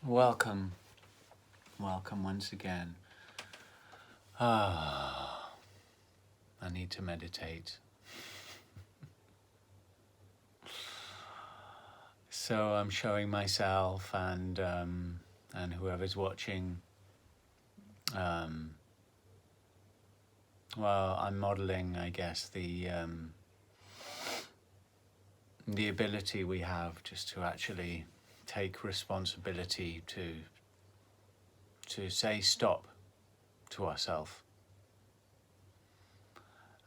Welcome, welcome once again. I need to meditate. So I'm showing myself and whoever's watching. I'm modeling, I guess, the ability we have just to actually take responsibility to say stop to ourselves.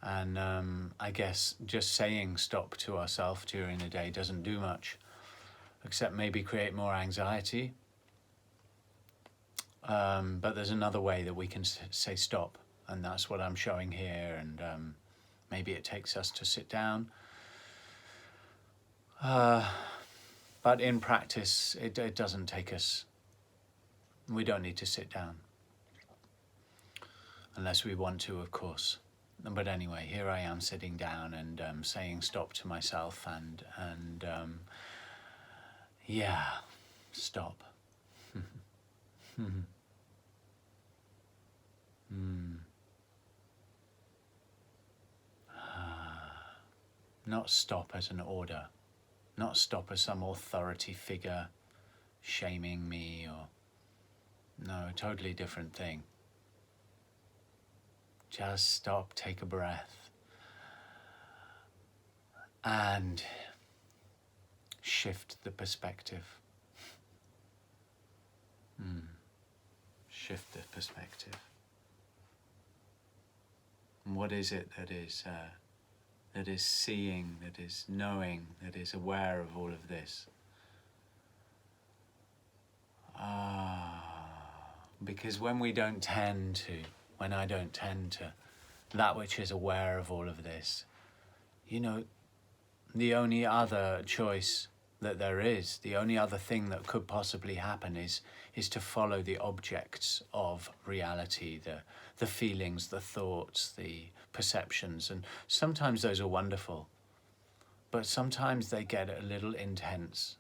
And I guess just saying stop to ourselves during the day doesn't do much, except maybe create more anxiety. But there's another way that we can say stop, and that's what I'm showing here. And maybe it takes us to sit down. But in practice, it doesn't take us. We don't need to sit down. Unless we want to, of course. But anyway, here I am sitting down and saying stop to myself and yeah, stop. Not stop as an order, not stop as some authority figure shaming me or no, a totally different thing. Just stop, take a breath, and shift the perspective. Shift the perspective. And what is it that is seeing, that is knowing, that is aware of all of this? Because when I don't tend to that which is aware of all of this, the only other choice that there is, the only other thing that could possibly happen is to follow the objects of reality, the feelings, the thoughts, the perceptions. And sometimes those are wonderful, but sometimes they get a little intense,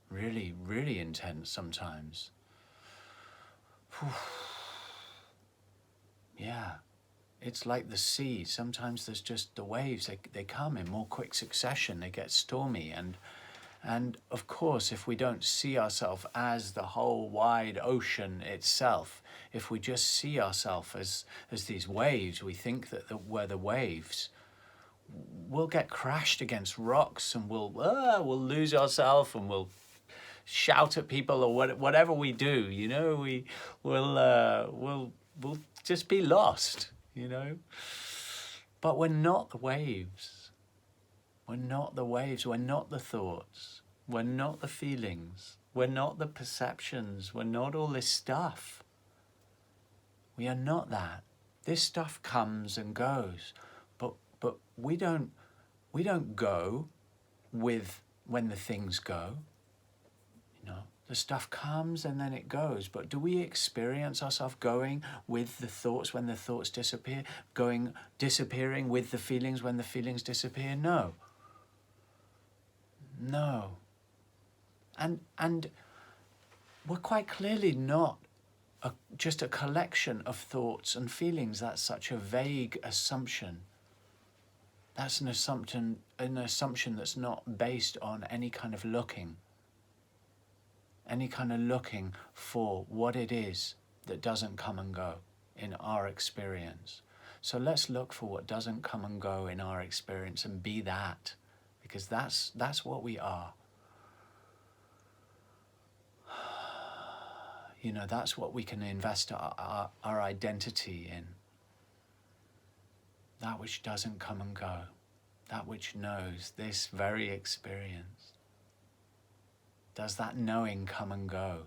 really, really intense sometimes. Yeah, it's like the sea. Sometimes there's just the waves, they come in more quick succession, they get stormy. And of course, if we don't see ourselves as the whole wide ocean itself, if we just see ourselves as these waves, we think that we're the waves, we'll get crashed against rocks and we'll lose ourselves and we'll shout at people or whatever we do, we'll just be lost, But we're not the waves. We're not the waves. We're not the thoughts. We're not the feelings. We're not the perceptions. We're not all this stuff. We are not that. This stuff comes and goes, but we don't go with when the things go. The stuff comes and then it goes, but do we experience ourselves going with the thoughts when the thoughts disappear, disappearing with the feelings when the feelings disappear? No. And we're quite clearly not just a collection of thoughts and feelings. That's such a vague assumption. That's an assumption that's not based on any kind of looking for what it is that doesn't come and go in our experience. So let's look for what doesn't come and go in our experience and be that, because that's what we are. That's what we can invest our identity in. That which doesn't come and go, that which knows this very experience. Does that knowing come and go?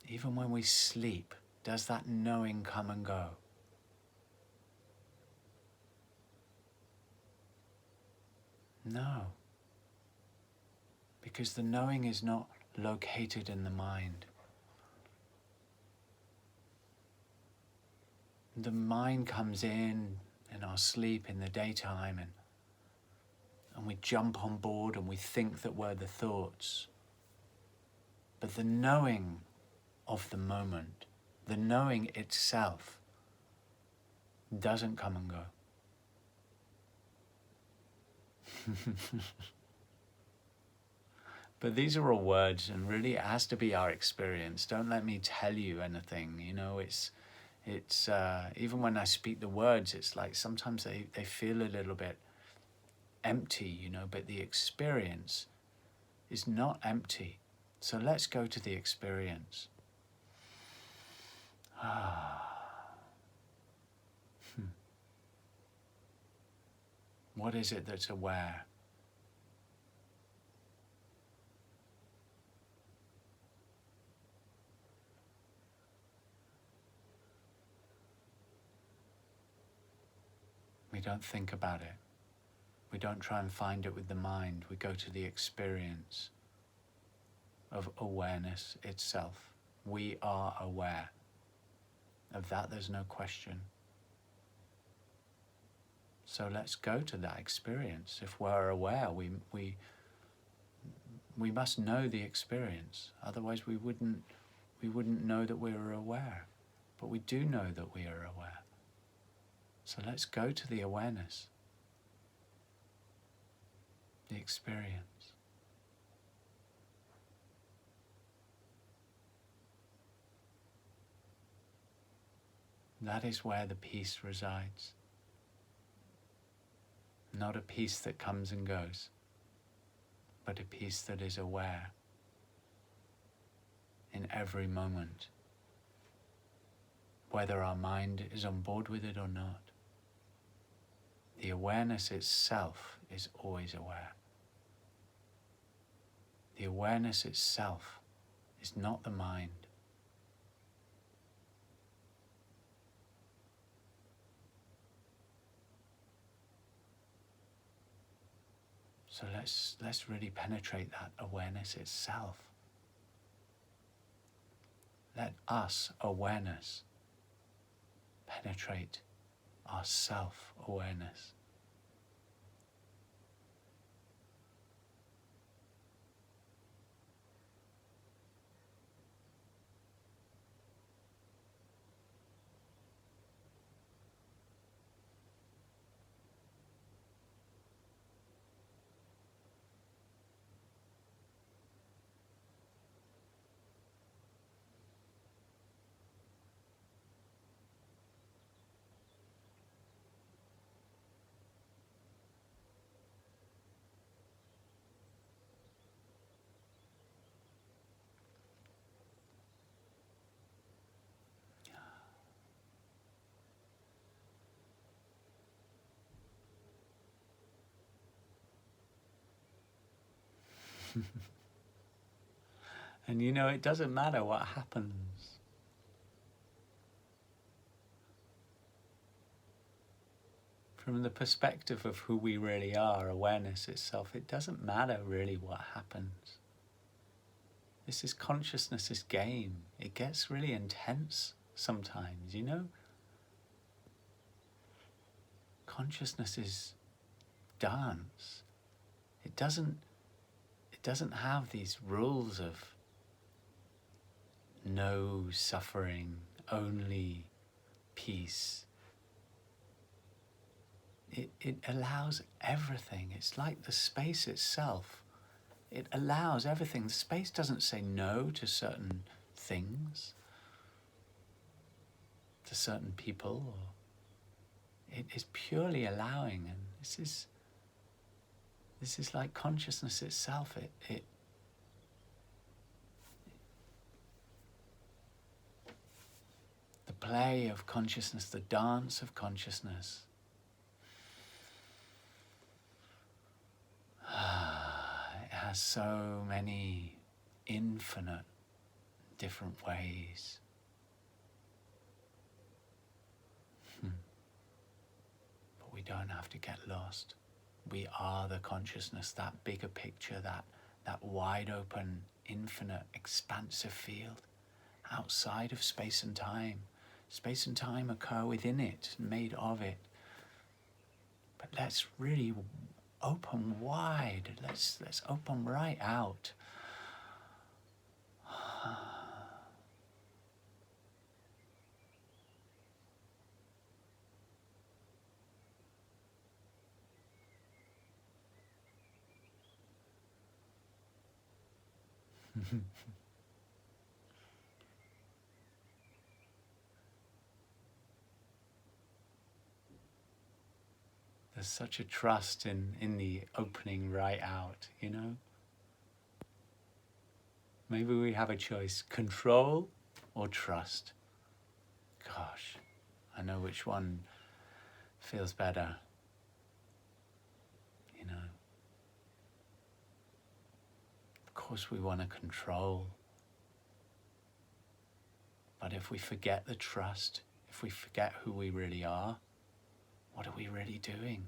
Even when we sleep, does that knowing come and go? No. Because the knowing is not located in the mind. The mind comes in our sleep in the daytime and we jump on board and we think that we're the thoughts. But the knowing of the moment, the knowing itself, doesn't come and go. But these are all words, and really it has to be our experience. Don't let me tell you anything. You know, it's even when I speak the words, it's like sometimes they feel a little bit empty, you know, but the experience is not empty. So let's go to the experience. What is it that's aware? We don't think about it. We don't try and find it with the mind. We go to the experience of awareness itself. We are aware. Of that, there's no question. So let's go to that experience. If we're aware, we must know the experience. Otherwise, we wouldn't know that we are aware. But we do know that we are aware. So let's go to the awareness, the experience. That is where the peace resides. Not a peace that comes and goes, but a peace that is aware in every moment, whether our mind is on board with it or not. The awareness itself is always aware. The awareness itself is not the mind. So let's really penetrate that awareness itself. Let us, awareness, penetrate our self-awareness. And you know, it doesn't matter what happens. From the perspective of who we really are, awareness itself, it doesn't matter really what happens. This is consciousness's game. It gets really intense sometimes, you know? Consciousness is dance. It doesn't have these rules of no suffering, only peace. It allows everything. It's like the space itself. It allows everything. The space doesn't say no to certain things, to certain people. It is purely allowing, and this is like consciousness itself. The play of consciousness, the dance of consciousness. It has so many infinite different ways. But we don't have to get lost. We are the consciousness, that bigger picture, that wide open, infinite, expansive field outside of space and time. Space and time occur within it, made of it. But let's really open wide. Let's open right out. There's such a trust in the opening right out, you know? Maybe we have a choice, control or trust. Gosh, I know which one feels better, you know? Of course we want to control. But if we forget the trust, if we forget who we really are, what are we really doing?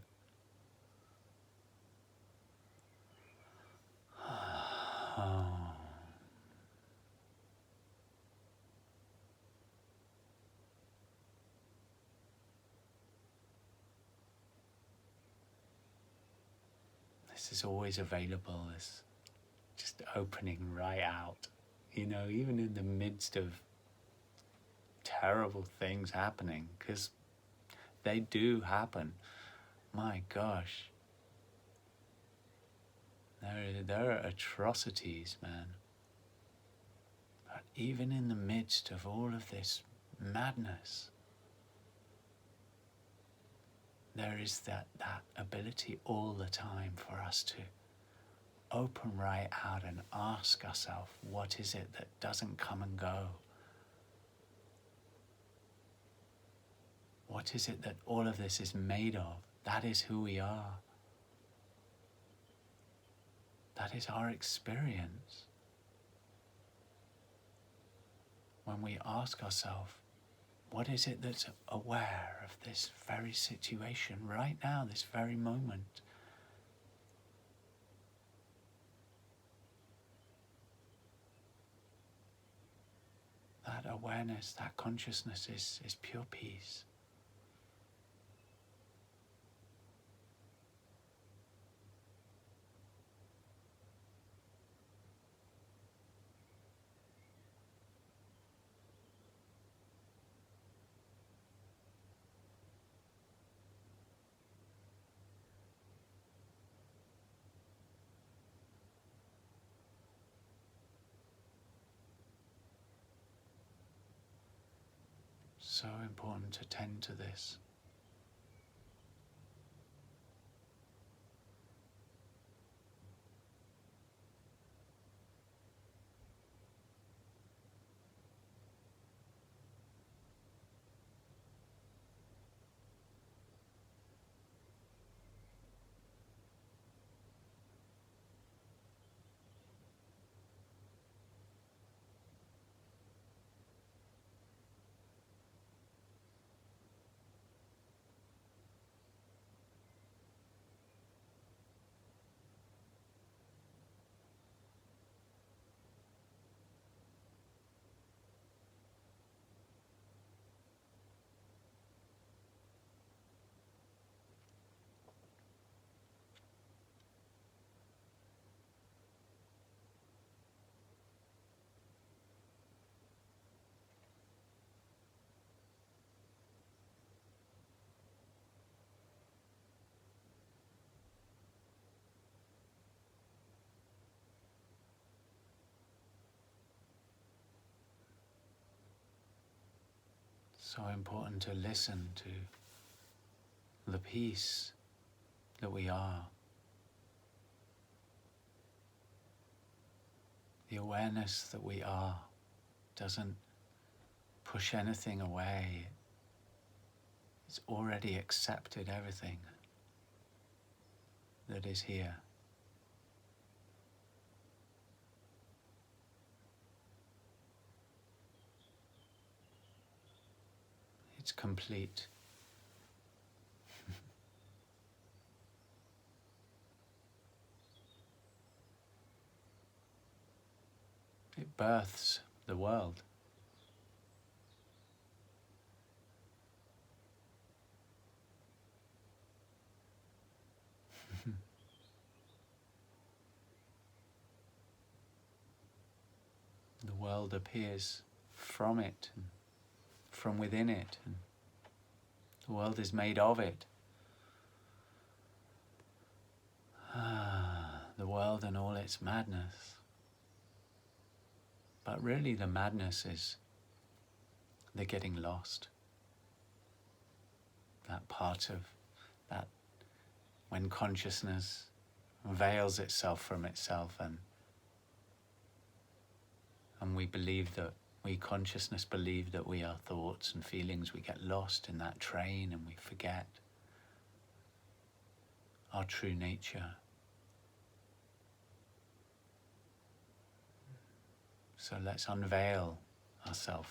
Oh. This is always available, this just opening right out. You know, even in the midst of terrible things happening, because they do happen. My gosh. There are atrocities, man. But even in the midst of all of this madness, there is that ability all the time for us to open right out and ask ourselves, what is it that doesn't come and go? What is it that all of this is made of? That is who we are. That is our experience. When we ask ourselves, what is it that's aware of this very situation right now, this very moment? That awareness, that consciousness is pure peace. So important to tend to this. So important to listen to the peace that we are. The awareness that we are doesn't push anything away. It's already accepted everything that is here. It's complete. It births the world. world appears from it, and from within it, and the world is made of it. The world and all its madness. But really the madness is the getting lost. That part of that when consciousness veils itself from itself and we believe that, we consciousness believe that we are thoughts and feelings, we get lost in that train and we forget our true nature. So let's unveil ourselves.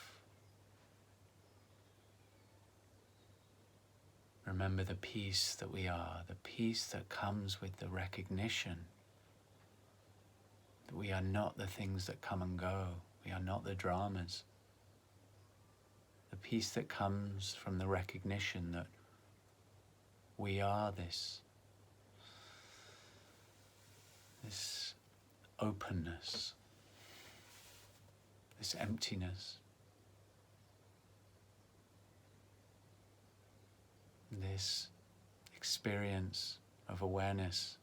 Remember the peace that we are, the peace that comes with the recognition that we are not the things that come and go. We are not the dramas. The peace that comes from the recognition that we are this openness, this emptiness, this experience of awareness,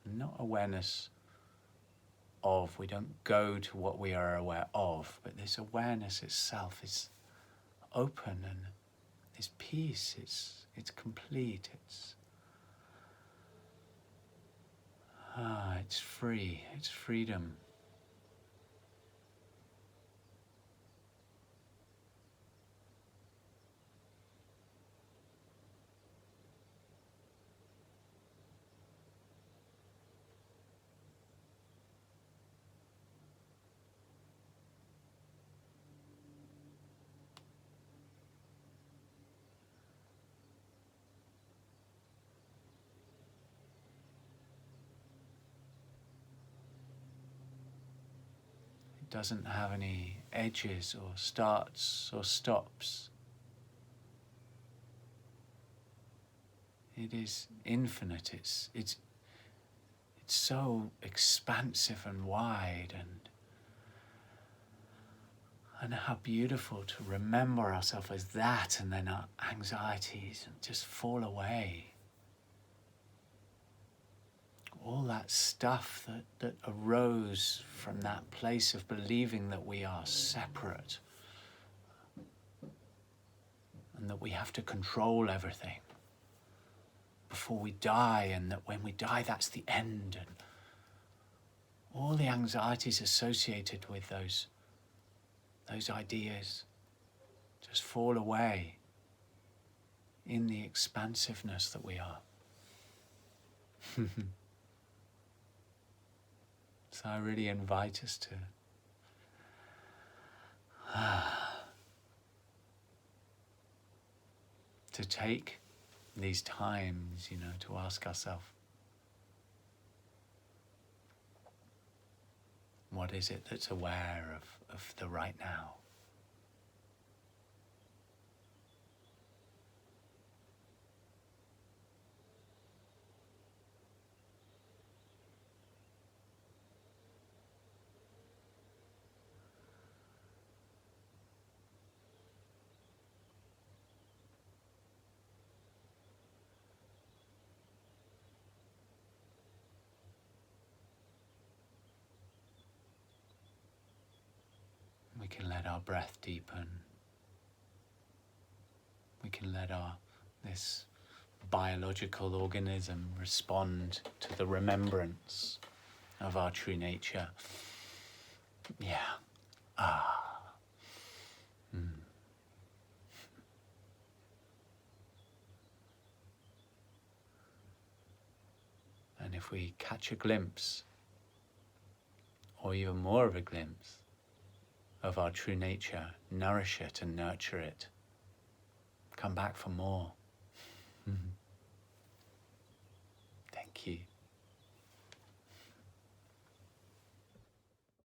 not awareness of, we don't go to what we are aware of, but this awareness itself is open and is peace, it's complete, it's free, it's freedom. Doesn't have any edges or starts or stops. It is infinite. It's so expansive and wide, and how beautiful to remember ourselves as that, and then our anxieties just fall away. All that stuff that arose from that place of believing that we are separate and that we have to control everything before we die, and that when we die that's the end, and all the anxieties associated with those ideas just fall away in the expansiveness that we are. So I really invite us to take these times, to ask ourselves, what is it that's aware of the right now? We can let our breath deepen. We can let this biological organism respond to the remembrance of our true nature. And if we catch a glimpse, or even more of a glimpse, of our true nature, nourish it and nurture it. Come back for more.